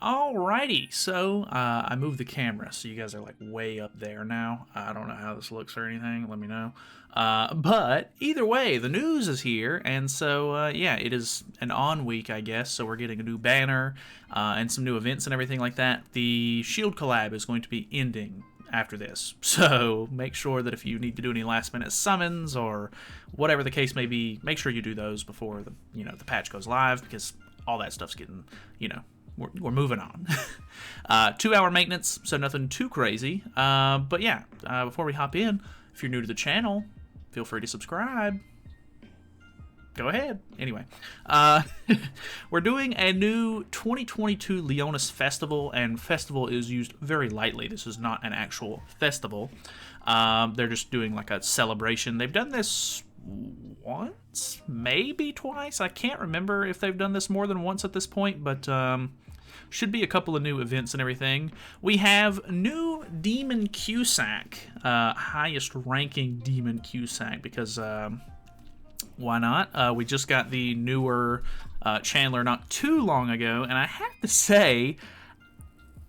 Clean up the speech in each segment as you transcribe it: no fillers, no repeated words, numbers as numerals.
Alrighty, so I moved the camera, so you guys are like way up there now. I don't know how this looks or anything. Let me know. But either way, the news is here, and so yeah, it is an on week, I guess. So we're getting a new banner and some new events and everything like that. The Shield collab is going to be ending after this, so make sure that if you need to do any last minute summons or whatever the case may be, make sure you do those before the patch goes live, because all that stuff's getting we're moving on. 2-hour maintenance, so nothing too crazy. But yeah, before we hop in, if you're new to the channel, feel free to subscribe. Go ahead. Anyway, we're doing a new 2022 Leonis festival, and festival is used very lightly. This is not an actual festival. They're just doing like a celebration. They've done this once, maybe twice. I can't remember if they've done this more than once at this point, but should be a couple of new events and everything. We have new Demon Cusack, highest ranking Demon Cusack, because why not? We just got the newer Chandler not too long ago, and I have to say,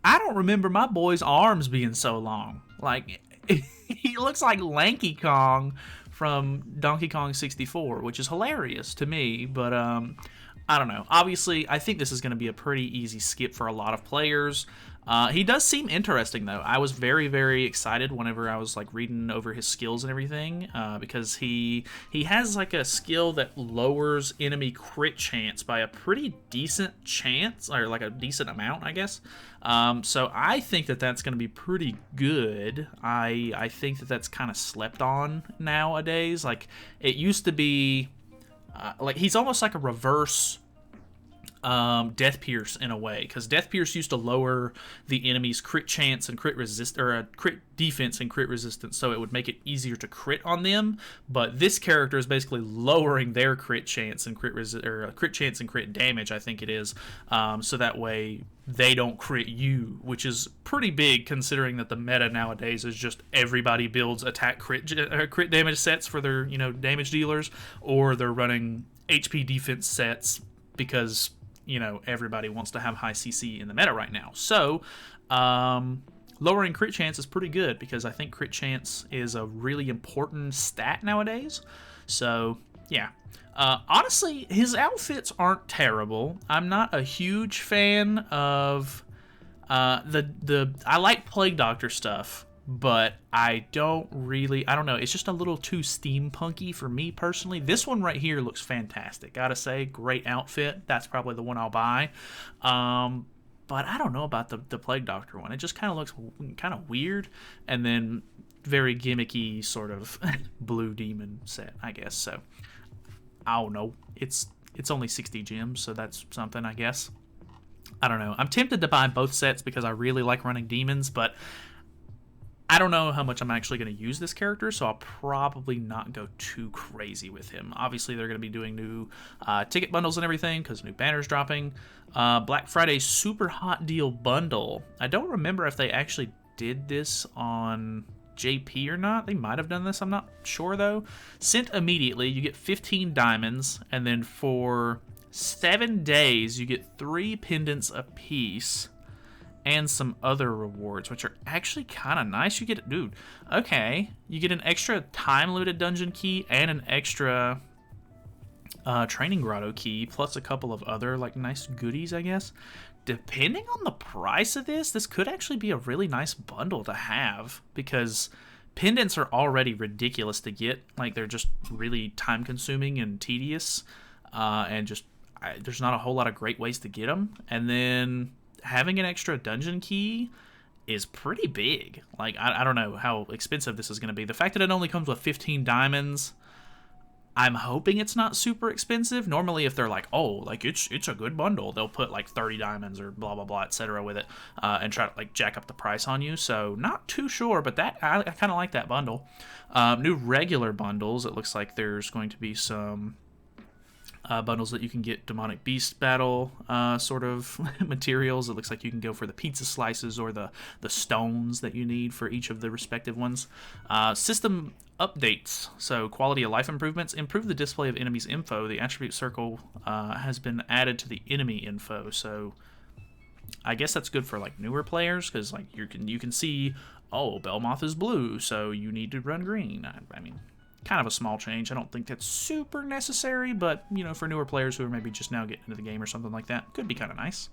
I don't remember my boy's arms being so long. Like, he looks like Lanky Kong from Donkey Kong 64, which is hilarious to me, but I don't know. Obviously, I think this is going to be a pretty easy skip for a lot of players. He does seem interesting, though. I was very, very excited whenever I was like reading over his skills and everything, because he has like a skill that lowers enemy crit chance by a pretty decent chance, or like a decent amount, I guess. So I think that that's going to be pretty good. I think that that's kind of slept on nowadays. Like, it used to be, like, he's almost like a reverse Death Pierce in a way, because Death Pierce used to lower the enemy's crit chance and crit resist, or crit defense and crit resistance, so it would make it easier to crit on them. But this character is basically lowering their crit chance and crit chance and crit damage, I think it is, so that way they don't crit you, which is pretty big considering that the meta nowadays is just everybody builds attack crit damage sets for their damage dealers, or they're running HP defense sets because everybody wants to have high CC in the meta right now. So lowering crit chance is pretty good, because I think crit chance is a really important stat nowadays. So yeah, honestly, his outfits aren't terrible. I'm not a huge fan of I like Plague Doctor stuff, but I don't know, it's just a little too steampunky for me personally. This one right here looks fantastic, gotta say. Great outfit. That's probably the one I'll buy. But I don't know about the Plague Doctor one. It just kind of looks kind of weird, and then very gimmicky sort of blue demon set, I guess. So I don't know. It's only 60 gems, so that's something, I guess. I don't know. I'm tempted to buy both sets because I really like running demons, but I don't know how much I'm actually going to use this character, so I'll probably not go too crazy with him. Obviously, they're going to be doing new ticket bundles and everything, because new banners dropping. Black Friday Super Hot Deal Bundle. I don't remember if they actually did this on JP or not. They might have done this, I'm not sure though. Sent immediately, you get 15 diamonds, and then for 7 days, you get 3 pendants apiece, and some other rewards, which are actually kind of nice. You get, dude, okay, you get an extra time-limited dungeon key and an extra training grotto key, plus a couple of other like nice goodies, I guess. Depending on the price of this could actually be a really nice bundle to have, because pendants are already ridiculous to get. Like, they're just really time-consuming and tedious, and just there's not a whole lot of great ways to get them. And then having an extra dungeon key is pretty big. Like, I don't know how expensive this is going to be. The fact that it only comes with 15 diamonds, I'm hoping it's not super expensive. Normally, if they're like, oh, like it's a good bundle, they'll put like 30 diamonds or blah blah blah, etc. with it, and try to like jack up the price on you. So not too sure, but that I kind of like that bundle. New regular bundles. It looks like there's going to be some bundles that you can get demonic beast battle sort of materials. It looks like you can go for the pizza slices or the stones that you need for each of the respective ones. System updates, so quality of life improvements. Improve the display of enemies info. The attribute circle has been added to the enemy info, so I guess that's good for like newer players because like you can see, oh, Belmoth is blue, so you need to run green. I mean, kind of a small change. I don't think that's super necessary, but you know, for newer players who are maybe just now getting into the game or something like that, could be kind of nice.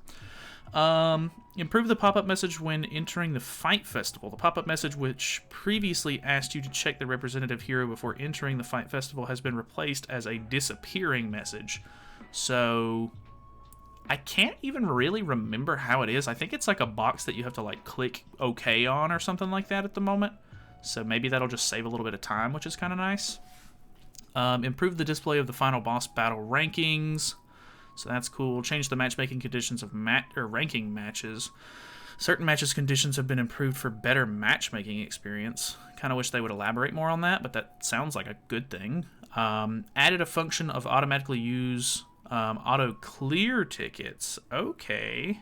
Improve the pop-up message when entering the Fight Festival. The pop-up message, which previously asked you to check the representative hero before entering the Fight Festival, has been replaced as a disappearing message. So I can't even really remember how it is. I think it's like a box that you have to like click OK on or something like that at the moment. So maybe that'll just save a little bit of time, which is kind of nice. Improve the display of the final boss battle rankings. So that's cool. Change the matchmaking conditions of ranking matches. Certain matches conditions have been improved for better matchmaking experience. Kind of wish they would elaborate more on that, but that sounds like a good thing. Added a function of automatically use auto clear tickets. Okay.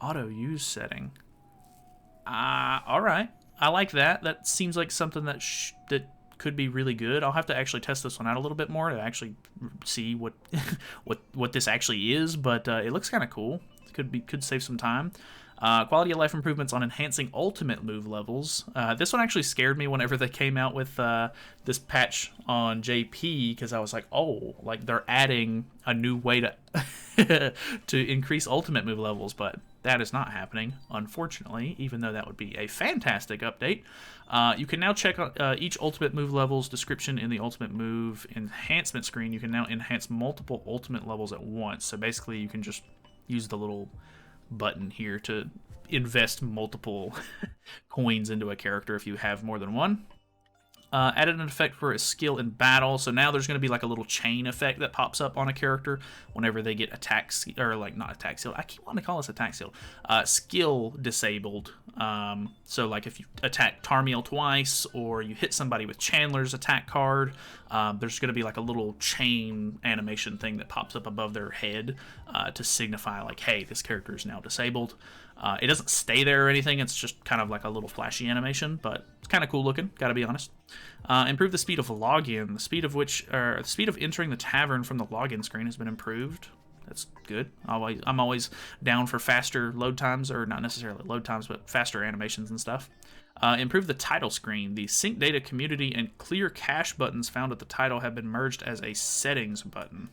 Auto use setting. All right. I like that. That seems like something that could be really good. I'll have to actually test this one out a little bit more to actually see what what this actually is, but it looks kind of cool. Could save some time. Quality of life improvements on enhancing ultimate move levels. This one actually scared me whenever they came out with this patch on JP, because I was like, oh, like they're adding a new way to to increase ultimate move levels, but that is not happening, unfortunately, even though that would be a fantastic update. You can now check each ultimate move level's description in the ultimate move enhancement screen. You can now enhance multiple ultimate levels at once. So basically you can just use the little button here to invest multiple coins into a character if you have more than one. Added an effect for a skill in battle, so now there's going to be like a little chain effect that pops up on a character whenever they get attack, or like not attack skill. I keep wanting to call this attack skill. Skill disabled. So like if you attack Tarmiel twice, or you hit somebody with Chandler's attack card, there's going to be like a little chain animation thing that pops up above their head to signify like, hey, this character is now disabled. It doesn't stay there or anything. It's just kind of like a little flashy animation, but it's kind of cool looking, gotta be honest. Improve the speed of login. The speed of entering the tavern from the login screen has been improved. That's good. I'm always down for faster load times, or not necessarily load times, but faster animations and stuff. Improve the title screen. The sync data, community, and clear cache buttons found at the title have been merged as a settings button.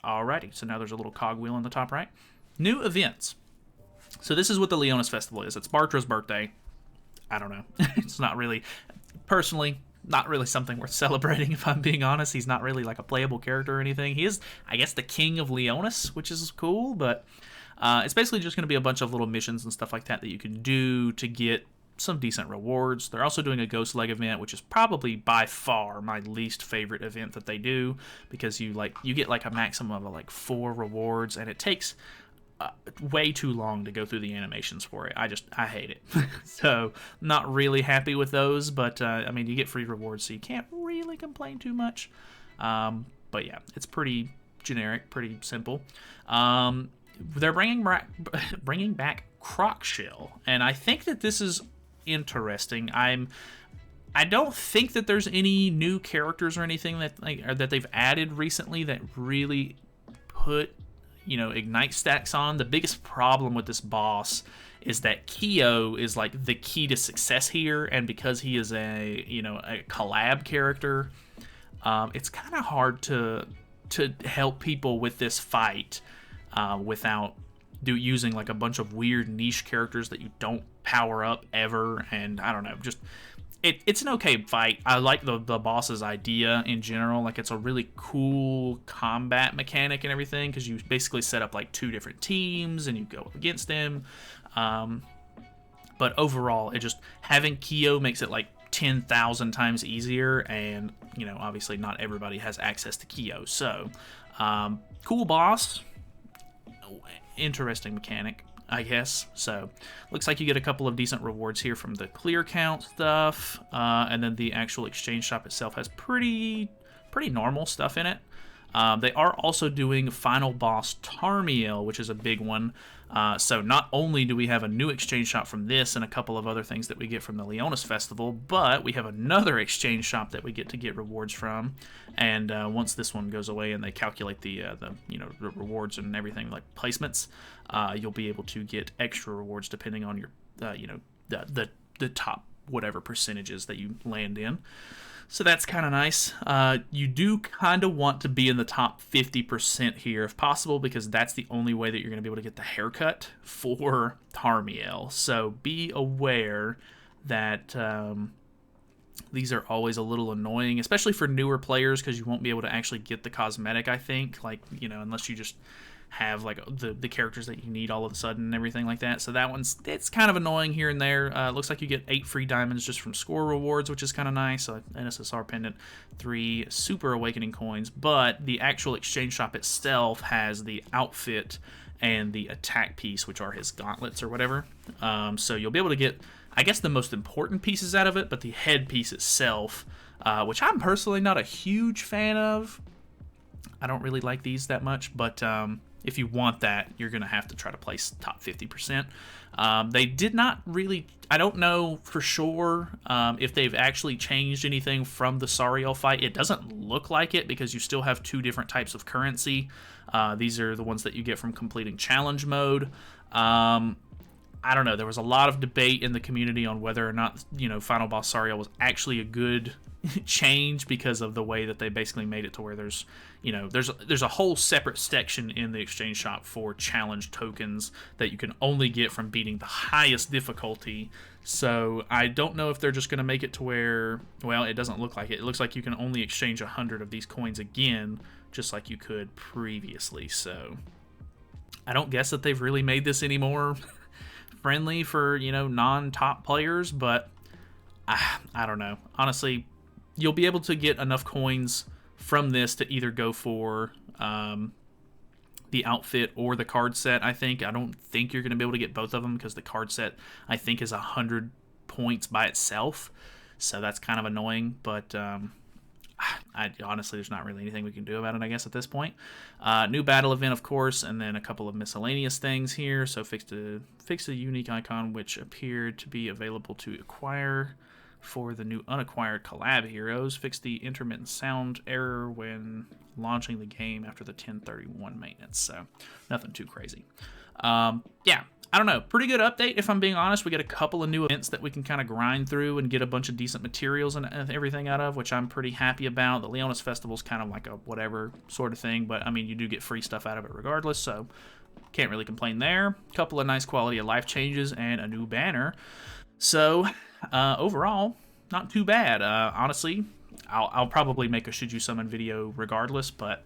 Alrighty, so now there's a little cogwheel in the top right. New events. So this is what the Leonis Festival is. It's Bartra's birthday. I don't know. It's not really, personally, not really something worth celebrating, if I'm being honest. He's not really like a playable character or anything. He is, I guess, the king of Leonis, which is cool, but it's basically just going to be a bunch of little missions and stuff like that you can do to get some decent rewards. They're also doing a Ghost Leg event, which is probably by far my least favorite event that they do, because you get like a maximum of like 4 rewards, and it takes way too long to go through the animations for it. I hate it. So not really happy with those, but I mean, you get free rewards, so you can't really complain too much. But yeah, it's pretty generic, pretty simple. They're bringing back Croc Shell, and I think that this is interesting. I don't think that there's any new characters or anything that they've added recently that really put, you know, ignite stacks on. The biggest problem with this boss is that Kyo is like the key to success here, and because he is a collab character, it's kind of hard to help people with this fight without using like a bunch of weird niche characters that you don't power up ever. And I don't know, just it's an okay fight. I like the boss's idea in general. Like, it's a really cool combat mechanic and everything, because you basically set up like 2 different teams and you go up against them. But overall, it just, having Kyo makes it like 10,000 times easier, and you know, obviously not everybody has access to Kyo. So cool boss, interesting mechanic, I guess. So looks like you get a couple of decent rewards here from the clear count stuff, and then the actual exchange shop itself has pretty normal stuff in it. They are also doing Final Boss Tarmiel, which is a big one. So not only do we have a new exchange shop from this and a couple of other things that we get from the Leonis Festival, but we have another exchange shop that we get rewards from. And once this one goes away and they calculate the rewards and everything like placements, you'll be able to get extra rewards depending on your the top whatever percentages that you land in. So that's kind of nice. You do kind of want to be in the top 50% here if possible, because that's the only way that you're going to be able to get the haircut for Tarmiel. So be aware that these are always a little annoying, especially for newer players, because you won't be able to actually get the cosmetic, I think, like, unless you just have like the characters that you need all of a sudden and everything like that. So it's kind of annoying here and there. Looks like you get 8 free diamonds just from score rewards, which is kind of nice. An SSR pendant, 3 super awakening coins, but the actual exchange shop itself has the outfit and the attack piece, which are his gauntlets or whatever. So you'll be able to get, I guess, the most important pieces out of it, but the head piece itself, which I'm personally not a huge fan of. I don't really like these that much, but if you want that, you're going to have to try to place top 50%. They did not really, I don't know for sure if they've actually changed anything from the Sariel fight. It doesn't look like it, because you still have 2 different types of currency. These are the ones that you get from completing challenge mode. I don't know. There was a lot of debate in the community on whether or not, Final Boss Sariel was actually a good change, because of the way that they basically made it to where there's a whole separate section in the exchange shop for challenge tokens that you can only get from beating the highest difficulty. So I don't know if they're just going to make it to where, well, it doesn't look like it. It looks like you can only exchange 100 of these coins again, just like you could previously. So I don't guess that they've really made this any more friendly for, non-top players, but I don't know. Honestly, you'll be able to get enough coins from this to either go for the outfit or the card set, I think. I don't think you're going to be able to get both of them, because the card set, I think, is 100 points by itself. So that's kind of annoying, but honestly, there's not really anything we can do about it, I guess, at this point. New battle event, of course, and then a couple of miscellaneous things here. So fix a unique icon which appeared to be available to acquire for the new unacquired collab heroes. Fix the intermittent sound error when launching the game after the 1031 maintenance. So nothing too crazy. Yeah, I don't know. Pretty good update, if I'm being honest. We got a couple of new events that we can kind of grind through and get a bunch of decent materials and everything out of, which I'm pretty happy about. The Leonis Festival's kind of like a whatever sort of thing, but I mean, you do get free stuff out of it regardless, so can't really complain there. Couple of nice quality of life changes and a new banner. So overall, not too bad. Honestly, I'll probably make a Should You Summon video regardless, but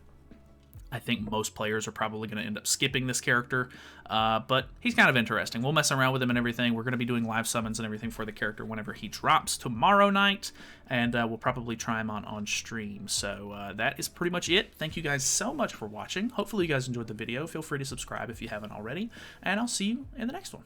I think most players are probably going to end up skipping this character, but he's kind of interesting. We'll mess around with him and everything. We're going to be doing live summons and everything for the character whenever he drops tomorrow night, and we'll probably try him on stream. So that is pretty much it. Thank you guys so much for watching. Hopefully you guys enjoyed the video. Feel free to subscribe if you haven't already, and I'll see you in the next one.